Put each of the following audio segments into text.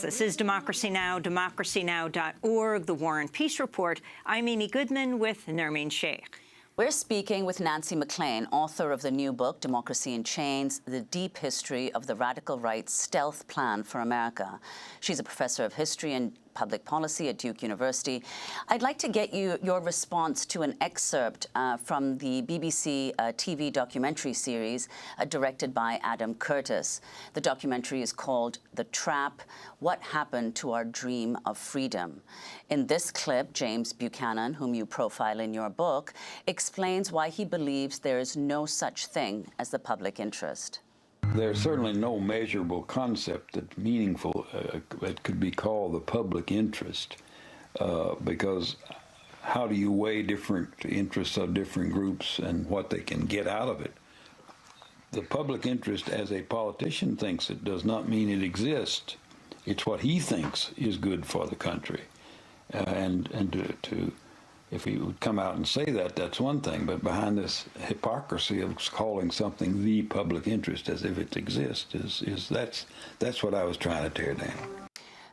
This is Democracy Now!, democracynow.org, The War and Peace Report. I'm Amy Goodman with Nermeen Sheikh. We're speaking with Nancy MacLean, author of the new book, Democracy in Chains, The Deep History of the Radical Right's Stealth Plan for America. She's a professor of history and public policy at Duke University. I'd like to get your response to an excerpt from the BBC TV documentary series directed by Adam Curtis. The documentary is called The Trap: What Happened to Our Dream of Freedom. In this clip, James Buchanan, whom you profile in your book, explains why he believes there is no such thing as the public interest. There's certainly no measurable concept that's meaningful that could be called the public interest, because how do you weigh different interests of different groups and what they can get out of it? The public interest, as a politician thinks it, does not mean it exists. It's what he thinks is good for the country. If he would come out and say that, that's one thing, but behind this hypocrisy of calling something the public interest as if it exists, that's what I was trying to tear down.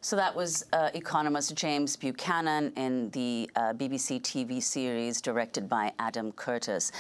So that was economist James Buchanan in the BBC TV series directed by Adam Curtis.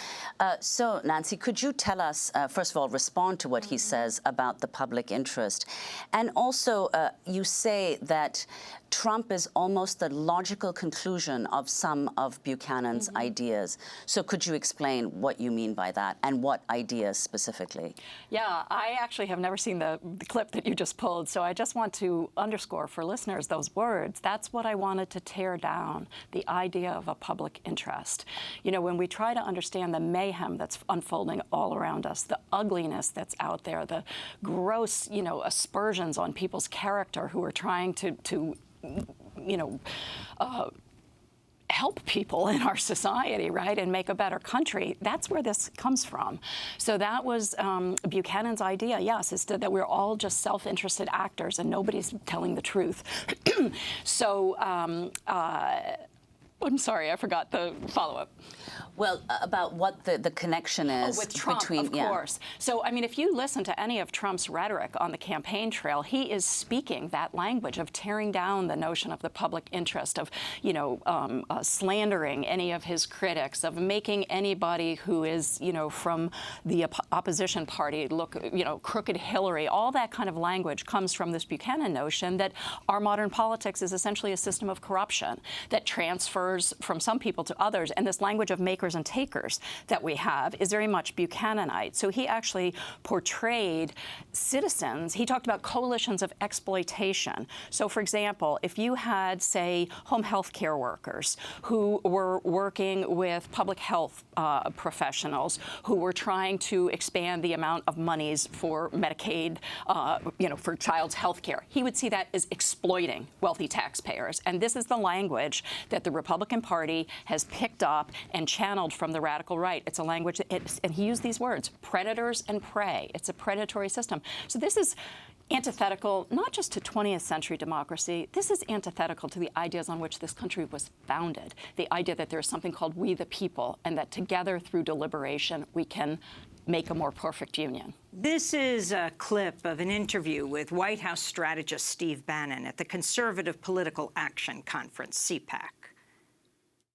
So, Nancy, could you tell us, first of all, respond to what he says about the public interest? And also, you say that Trump is almost the logical conclusion of some of Buchanan's ideas. So could you explain what you mean by that and what ideas specifically? Yeah, I actually have never seen the clip that you just pulled, so I just want to underscore for listeners those words. That's what I wanted to tear down, the idea of a public interest. You know, when we try to understand the mayhem that's unfolding all around us, the ugliness that's out there, the gross, aspersions on people's character who are trying to help people in our society, right, and make a better country. That's where this comes from. So that was Buchanan's idea, yes, is that we're all just self-interested actors and nobody's telling the truth. So I'm sorry, I forgot the follow-up. Well, about what the connection is with Trump, between, of course. So, I mean, if you listen to any of Trump's rhetoric on the campaign trail, he is speaking that language of tearing down the notion of the public interest, of, slandering any of his critics, of making anybody who is, from the opposition party look, crooked Hillary. All that kind of language comes from this Buchanan notion that our modern politics is essentially a system of corruption that transfers from some people to others, and this language of makers and takers that we have is very much Buchananite. So he actually portrayed citizens. He talked about coalitions of exploitation. So, for example, if you had, say, home health care workers who were working with public health professionals who were trying to expand the amount of monies for Medicaid, for child's health care, he would see that as exploiting wealthy taxpayers. And this is the language that the Republican Party has picked up and channeled from the radical right. It's a language, and he used these words, predators and prey. It's a predatory system. So this is antithetical not just to 20th century democracy, this is antithetical to the ideas on which this country was founded. The idea that there's something called we the people, and that together through deliberation we can make a more perfect union. This is a clip of an interview with White House strategist Steve Bannon at the Conservative Political Action Conference, CPAC.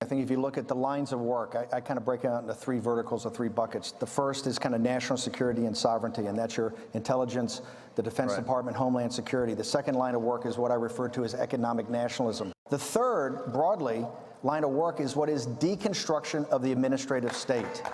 I think if you look at the lines of work, I kind of break it out into three verticals or three buckets. The first is kind of national security and sovereignty, and that's your intelligence, the Defense Department, Homeland Security. The second line of work is what I refer to as economic nationalism. The third, broadly, line of work is what is deconstruction of the administrative state.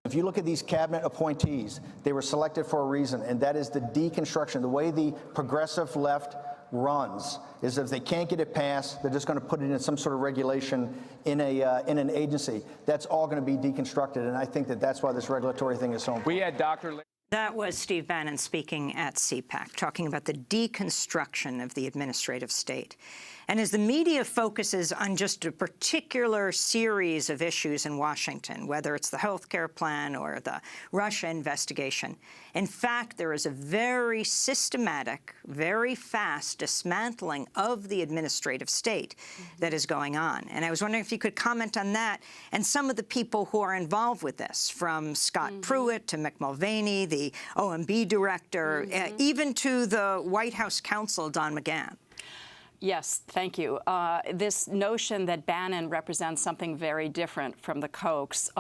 If you look at these cabinet appointees, they were selected for a reason, and that is the deconstruction. The way the progressive left runs is if they can't get it passed, they're just going to put it in some sort of regulation in an agency. That's all going to be deconstructed, and I think that that's why this regulatory thing is so important. We had Dr. That was Steve Bannon speaking at CPAC, talking about the deconstruction of the administrative state. And as the media focuses on just a particular series of issues in Washington, whether it's the health care plan or the Russia investigation, in fact, there is a very systematic, very fast dismantling of the administrative state that is going on. And I was wondering if you could comment on that and some of the people who are involved with this, from Scott Pruitt to Mick Mulvaney, the OMB director, even to the White House counsel, Don McGahn. Yes, thank you. This notion that Bannon represents something very different from the Kochs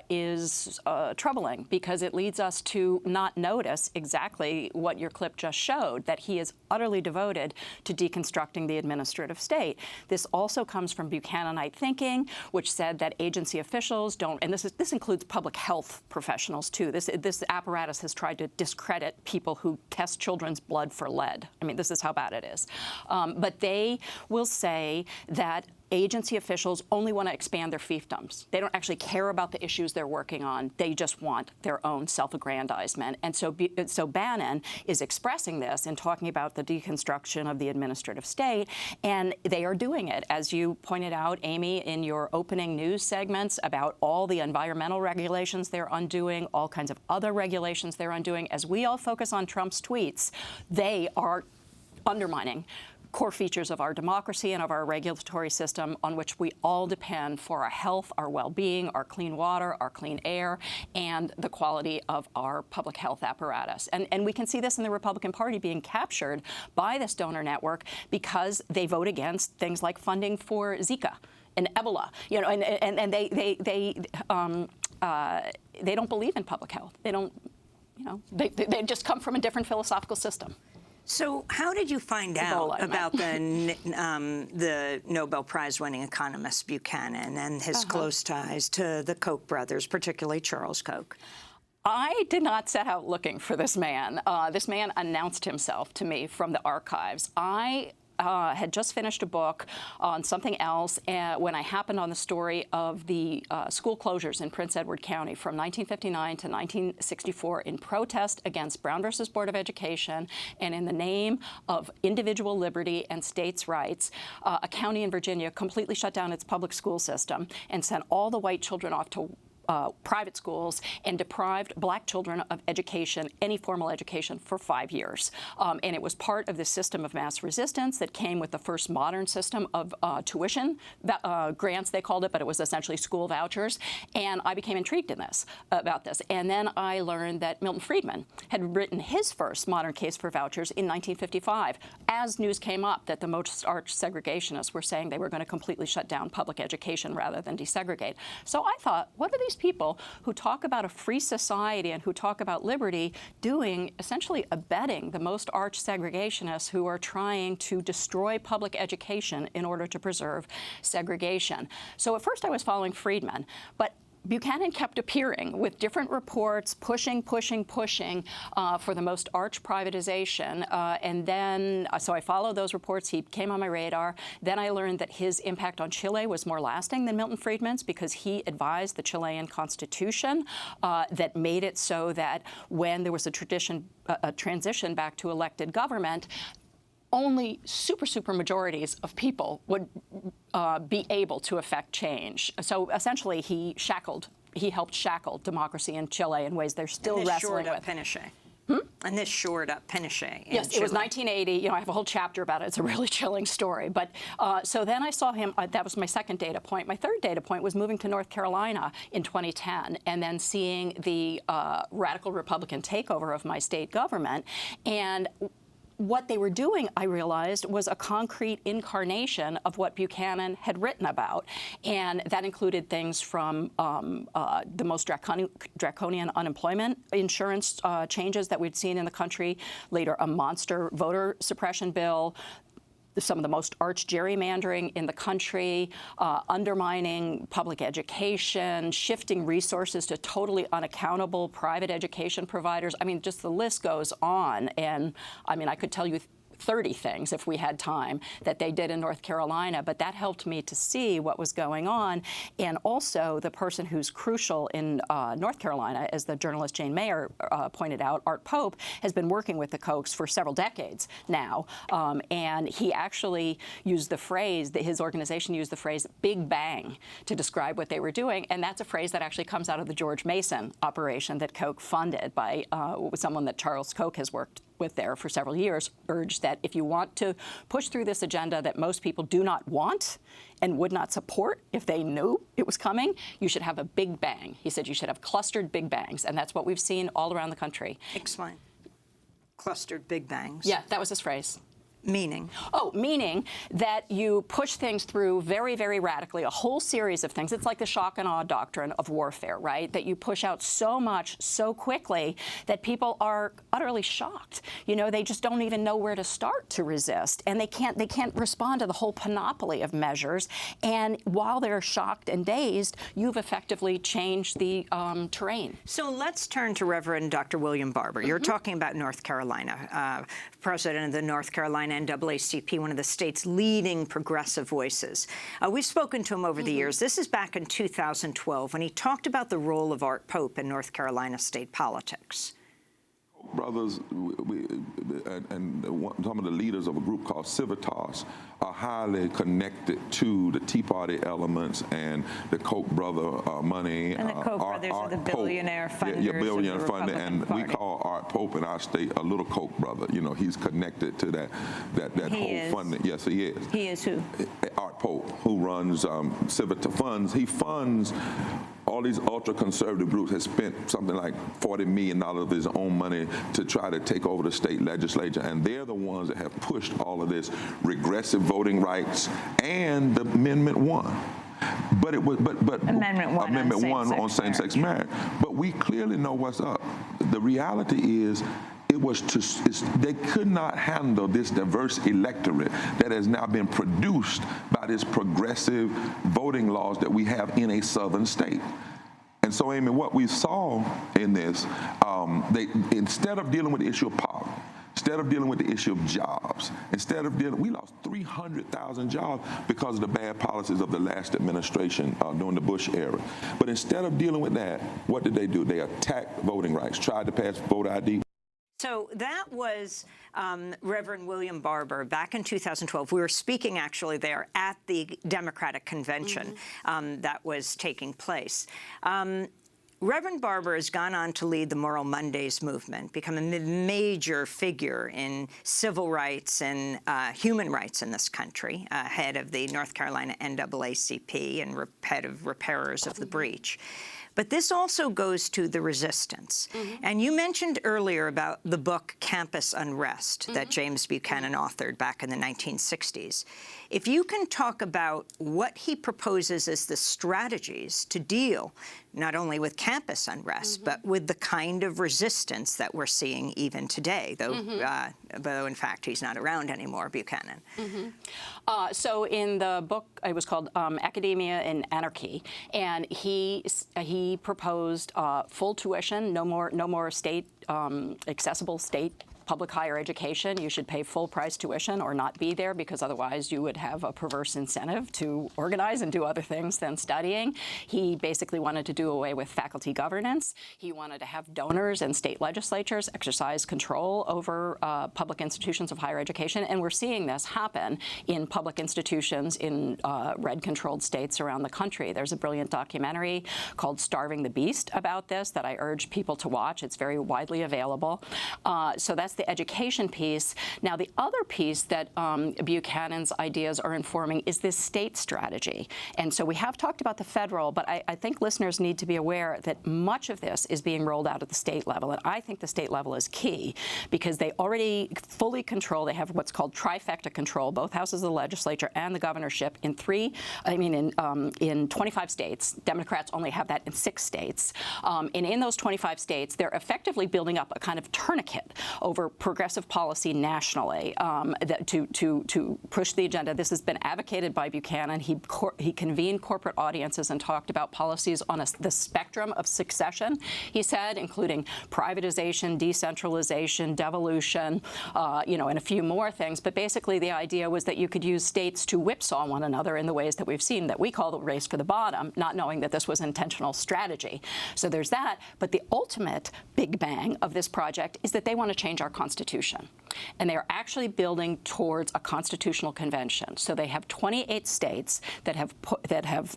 is troubling, because it leads us to not notice exactly what your clip just showed, that he is utterly devoted to deconstructing the administrative state. This also comes from Buchananite thinking, which said that agency officials don't, and this includes public health professionals too. This apparatus has tried to discredit people who test children's blood for lead. I mean, this is how bad it is. But they will say that agency officials only want to expand their fiefdoms. They don't actually care about the issues they're working on. They just want their own self-aggrandizement. And so Bannon is expressing this and talking about the deconstruction of the administrative state, and they are doing it, as you pointed out, Amy, in your opening news segments, about all the environmental regulations they're undoing, all kinds of other regulations they're undoing. As we all focus on Trump's tweets, they are undermining core features of our democracy and of our regulatory system on which we all depend for our health, our well-being, our clean water, our clean air, and the quality of our public health apparatus. And we can see this in the Republican Party being captured by this donor network because they vote against things like funding for Zika and Ebola, and they don't believe in public health. They don't, they just come from a different philosophical system. So how did you find out about the Nobel Prize-winning economist Buchanan and his close ties to the Koch brothers, particularly Charles Koch? I did not set out looking for this man. This man announced himself to me from the archives. I had just finished a book on something else when I happened on the story of the school closures in Prince Edward County from 1959 to 1964 in protest against Brown versus Board of Education, and in the name of individual liberty and states' rights. A county in Virginia completely shut down its public school system and sent all the white children off to private schools and deprived black children of education, any formal education, for 5 years. And it was part of this system of mass resistance that came with the first modern system of tuition grants, they called it, but it was essentially school vouchers. And I became intrigued about this. And then I learned that Milton Friedman had written his first modern case for vouchers in 1955, as news came up that the most arch segregationists were saying they were going to completely shut down public education rather than desegregate. So I thought, what are these people who talk about a free society and who talk about liberty doing, essentially abetting the most arch segregationists who are trying to destroy public education in order to preserve segregation? So at first I was following Friedman, but Buchanan kept appearing with different reports, pushing for the most arch privatization. And then, so I followed those reports. He came on my radar. Then I learned that his impact on Chile was more lasting than Milton Friedman's because he advised the Chilean constitution that made it so that when there was a transition back to elected government, only super majorities of people would be able to affect change. So essentially, he helped shackle democracy in Chile in ways they're still wrestling with. And this shored up Pinochet. Yes, it was 1980. I have a whole chapter about it. It's a really chilling story. But so then I saw him. That was my second data point. My third data point was moving to North Carolina in 2010 and then seeing the radical Republican takeover of my state government. And what they were doing, I realized, was a concrete incarnation of what Buchanan had written about. And that included things from the most draconian unemployment insurance changes that we'd seen in the country, later a monster voter suppression bill, some of the most arch gerrymandering in the country, undermining public education, shifting resources to totally unaccountable private education providers. I mean, just the list goes on. And I mean, I could tell you 30 things if we had time that they did in North Carolina, but that helped me to see what was going on. And also the person who's crucial in North Carolina, as the journalist Jane Mayer pointed out, Art Pope, has been working with the Kochs for several decades now. And he actually used the phrase, his organization used the phrase Big Bang to describe what they were doing. And that's a phrase that actually comes out of the George Mason operation that Koch funded by someone that Charles Koch has worked with there for several years, urged that if you want to push through this agenda that most people do not want and would not support if they knew it was coming, you should have a big bang. He said you should have clustered big bangs, and that's what we've seen all around the country. Explain. Clustered big bangs. Yeah, that was his phrase. Meaning? Oh, meaning that you push things through very, very radically, a whole series of things. It's like the shock and awe doctrine of warfare, right? That you push out so much so quickly that people are utterly shocked. You know, they just don't even know where to start to resist, and they can't respond to the whole panoply of measures. And while they're shocked and dazed, you've effectively changed the terrain. So let's turn to Reverend Dr. William Barber. You're talking about North Carolina, president of the North Carolina NAACP, one of the state's leading progressive voices. We've spoken to him over the years. This is back in 2012 when he talked about the role of Art Pope in North Carolina state politics. Brothers and some of the leaders of a group called Civitas are highly connected to the Tea Party elements and the Koch brother money. And the Koch brothers are the billionaire funders. Yeah, billionaire of the funder, Republican and Party. we call Art Pope in our state a little Koch brother. You know, he's connected to that whole funding. Yes, he is. He is who? Art Pope, who runs Civitas Funds. He funds all these ultra-conservative groups. Has spent something like $40 million of his own money to try to take over the state legislature, and they're the ones that have pushed all of this regressive voting rights and the Amendment 1. But it was Amendment 1 on same-sex marriage. But we clearly know what's up. The reality is, they could not handle this diverse electorate that has now been produced by this progressive voting laws that we have in a southern state. And so, Amy, what we saw in this, instead of dealing with the issue of poverty, instead of dealing with the issue of jobs, we lost 300,000 jobs because of the bad policies of the last administration during the Bush era. But instead of dealing with that, what did they do? They attacked voting rights, tried to pass voter ID. So that was Reverend William Barber back in 2012. We were speaking actually there at the Democratic Convention that was taking place. Reverend Barber has gone on to lead the Moral Mondays movement, become a major figure in civil rights and human rights in this country, head of the North Carolina NAACP and head of Repairers of the Breach. But this also goes to the resistance. And you mentioned earlier about the book Campus Unrest that James Buchanan authored back in the 1960s. If you can talk about what he proposes as the strategies to deal not only with campus unrest, but with the kind of resistance that we're seeing even today, though in fact he's not around anymore, Buchanan. So in the book, it was called Academia and Anarchy, and he proposed full tuition, no more state accessible state public higher education. You should pay full price tuition or not be there, because otherwise you would have a perverse incentive to organize and do other things than studying. He basically wanted to do away with faculty governance. He wanted to have donors and state legislatures exercise control over public institutions of higher education. And we're seeing this happen in public institutions in red-controlled states around the country. There's a brilliant documentary called Starving the Beast about this that I urge people to watch. It's very widely available. So that's the education piece. Now, the other piece that Buchanan's ideas are informing is this state strategy. And so we have talked about the federal, but I think listeners need to be aware that much of this is being rolled out at the state level. And I think the state level is key, because they already fully control, they have what's called trifecta control, both houses of the legislature and the governorship in 25 states. Democrats only have that in 6 states. And in those 25 states, they're effectively building up a kind of tourniquet over progressive policy nationally to push the agenda. This has been advocated by Buchanan. He convened corporate audiences and talked about policies on the spectrum of succession, he said, including privatization, decentralization, devolution, and a few more things. But basically the idea was that you could use states to whipsaw one another in the ways that we've seen that we call the race for the bottom, not knowing that this was intentional strategy. So there's that. But the ultimate big bang of this project is that they want to change our Constitution. And they are actually building towards a constitutional convention. So they have 28 states that have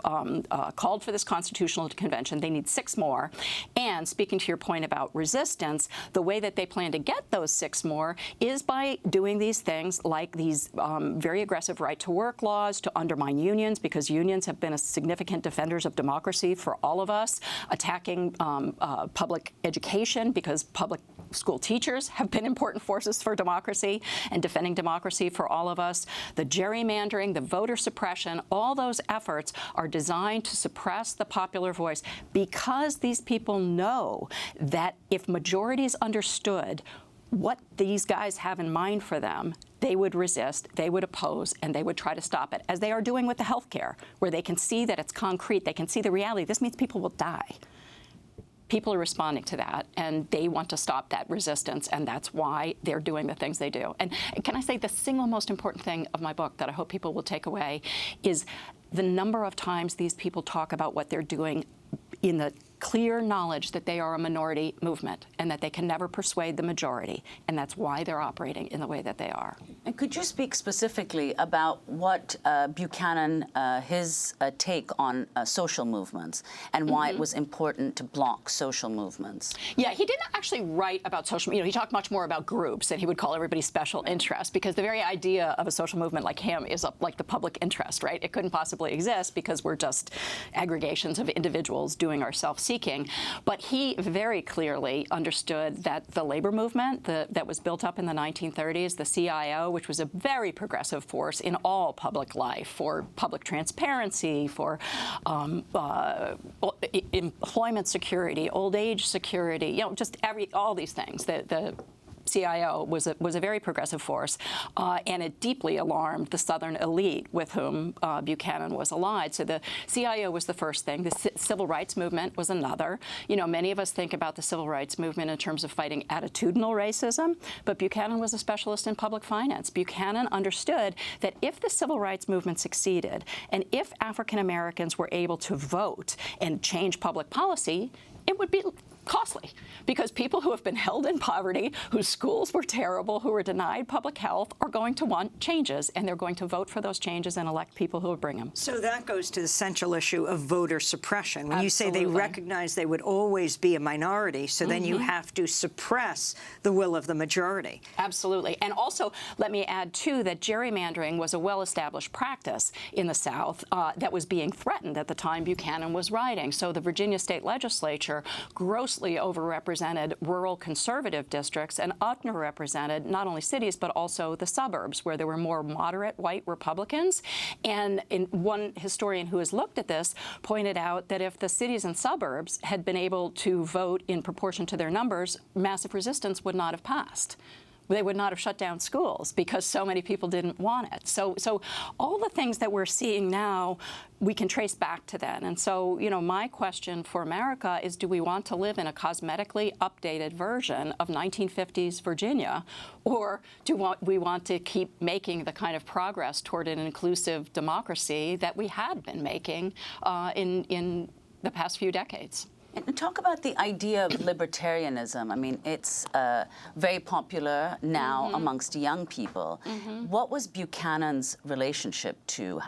called for this constitutional convention. They need 6 more. And speaking to your point about resistance, the way that they plan to get those 6 more is by doing these things like these very aggressive right-to-work laws to undermine unions, because unions have been significant defenders of democracy for all of us, attacking public education, because public school teachers have been important forces for democracy and defending democracy for all of us. The gerrymandering, the voter suppression, all those efforts are designed to suppress the popular voice because these people know that if majorities understood what these guys have in mind for them, they would resist, they would oppose, and they would try to stop it, as they are doing with the health care, where they can see that it's concrete, they can see the reality. This means people will die. People are responding to that, and they want to stop that resistance, and that's why they're doing the things they do. And can I say the single most important thing of my book that I hope people will take away is the number of times these people talk about what they're doing in the clear knowledge that they are a minority movement and that they can never persuade the majority, and that's why they're operating in the way that they are. And could you speak specifically about what Buchanan, his take on social movements and why it was important to block social movements? Yeah, he didn't actually write about social, he talked much more about groups, and he would call everybody special interest, because the very idea of a social movement like him is like the public interest, right? It couldn't possibly exist because we're just aggregations of individuals doing our self-seeking. But he very clearly understood that the labor movement that was built up in the 1930s, the CIO, which was a very progressive force in all public life, for public transparency, for employment security, old age security, just all these things. The CIO was a very progressive force, and it deeply alarmed the Southern elite with whom Buchanan was allied. So the CIO was the first thing. The civil rights movement was another. Many of us think about the civil rights movement in terms of fighting attitudinal racism, but Buchanan was a specialist in public finance. Buchanan understood that if the civil rights movement succeeded, and if African Americans were able to vote and change public policy, it would be costly, because people who have been held in poverty, whose schools were terrible, who were denied public health, are going to want changes, and they're going to vote for those changes and elect people who will bring them. So that goes to the central issue of voter suppression. When Absolutely. You say they recognize they would always be a minority, so then you have to suppress the will of the majority. Absolutely. And also, let me add, too, that gerrymandering was a well-established practice in the South that was being threatened at the time Buchanan was writing. So the Virginia state legislature grossly overrepresented rural conservative districts and underrepresented not only cities but also the suburbs, where there were more moderate white Republicans. And one historian who has looked at this pointed out that if the cities and suburbs had been able to vote in proportion to their numbers, massive resistance would not have passed. They would not have shut down schools because so many people didn't want it. So all the things that we're seeing now, we can trace back to then. And so, my question for America is, do we want to live in a cosmetically updated version of 1950s Virginia, or do we want to keep making the kind of progress toward an inclusive democracy that we had been making in the past few decades? And talk about the idea of libertarianism. I mean, it's very popular now amongst young people. What was Buchanan's relationship to?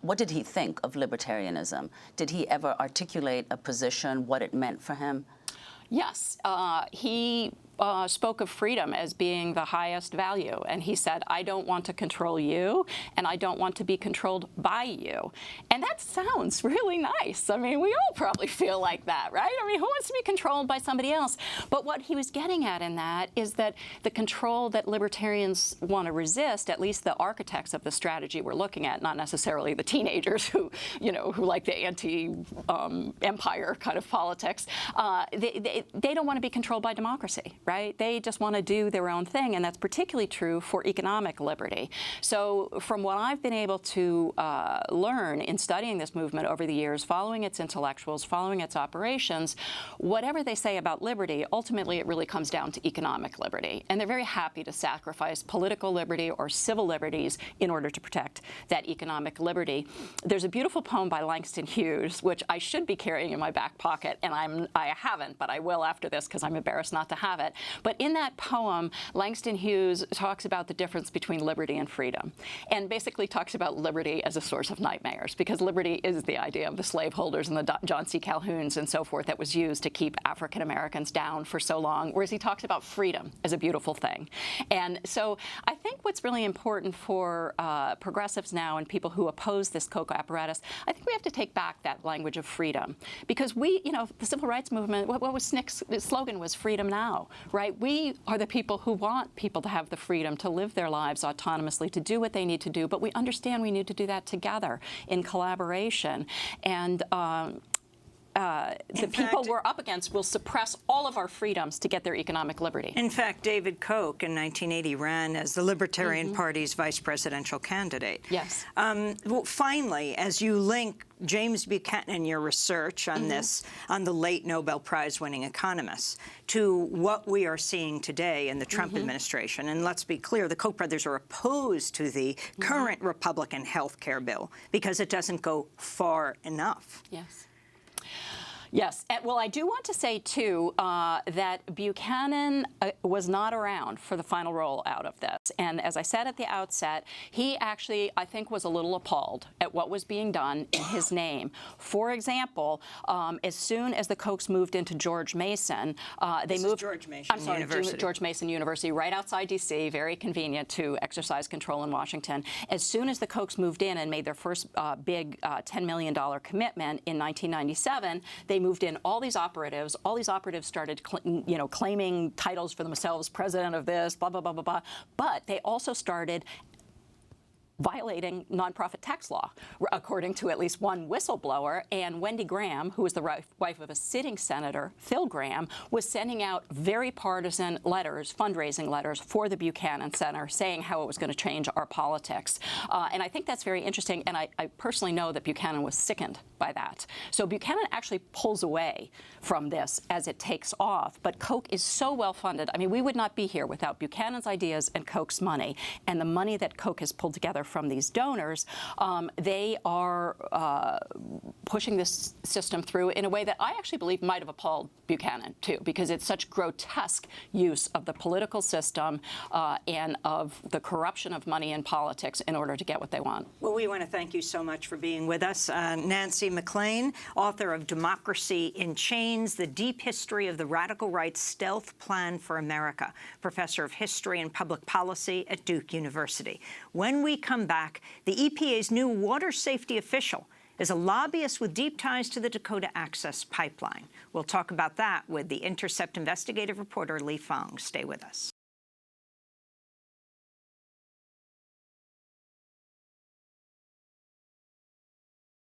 What did he think of libertarianism? Did he ever articulate a position, what it meant for him? Yes. He spoke of freedom as being the highest value. And he said, I don't want to control you, and I don't want to be controlled by you. And that sounds really nice. I mean, we all probably feel like that, right? I mean, who wants to be controlled by somebody else? But what he was getting at in that is that the control that libertarians want to resist, at least the architects of the strategy we're looking at, not necessarily the teenagers who like the anti-empire kind of politics, they don't want to be controlled by democracy. Right? They just want to do their own thing, and that's particularly true for economic liberty. So from what I've been able to learn in studying this movement over the years, following its intellectuals, following its operations, whatever they say about liberty, ultimately it really comes down to economic liberty. And they're very happy to sacrifice political liberty or civil liberties in order to protect that economic liberty. There's a beautiful poem by Langston Hughes, which I should be carrying in my back pocket, and I haven't, but I will after this because I'm embarrassed not to have it. But in that poem, Langston Hughes talks about the difference between liberty and freedom, and basically talks about liberty as a source of nightmares, because liberty is the idea of the slaveholders and the John C. Calhouns and so forth that was used to keep African Americans down for so long, whereas he talks about freedom as a beautiful thing. And so I think what's really important for progressives now and people who oppose this Coke apparatus, I think we have to take back that language of freedom, because the civil rights movement, what was SNCC's slogan was freedom now. right? We are the people who want people to have the freedom to live their lives autonomously, to do what they need to do, but we understand we need to do that together in collaboration. And the people we're up against will suppress all of our freedoms to get their economic liberty. In fact, David Koch in 1980 ran as the Libertarian Party's vice presidential candidate. Yes. Well, finally, as you link James Buchanan and your research on this, on the late Nobel Prize-winning economists, to what we are seeing today in the Trump administration, and let's be clear, the Koch brothers are opposed to the current Republican health care bill because it doesn't go far enough. Yes. Yes. Well, I do want to say, too, that Buchanan was not around for the final rollout of this. And as I said at the outset, he actually, I think, was a little appalled at what was being done in his name. For example, as soon as the Kochs moved into George Mason, they moved. George Mason I'm sorry, University. George Mason University, right outside D.C., very convenient to exercise control in Washington. As soon as the Kochs moved in and made their first big $10 million commitment in 1997, they moved in all these operatives. All these operatives started, claiming titles for themselves, president of this, blah, blah, blah, blah, blah. But they also started violating nonprofit tax law, according to at least one whistleblower. And Wendy Graham, who was the wife of a sitting senator, Phil Graham, was sending out very partisan letters, fundraising letters for the Buchanan Center, saying how it was going to change our politics. And I think that's very interesting. And I personally know that Buchanan was sickened by that. So Buchanan actually pulls away from this as it takes off. But Koch is so well funded. I mean, we would not be here without Buchanan's ideas and Koch's money. And the money that Koch has pulled together from these donors, they are pushing this system through in a way that I actually believe might have appalled Buchanan, too, because it's such grotesque use of the political system and of the corruption of money in politics in order to get what they want. Well, we want to thank you so much for being with us. Nancy McLean, author of Democracy in Chains, The Deep History of the Radical Right's Stealth Plan for America, professor of history and public policy at Duke University. When we come back, the EPA's new water safety official is a lobbyist with deep ties to the Dakota Access Pipeline. We'll talk about that with The Intercept investigative reporter Lee Fong. Stay with us.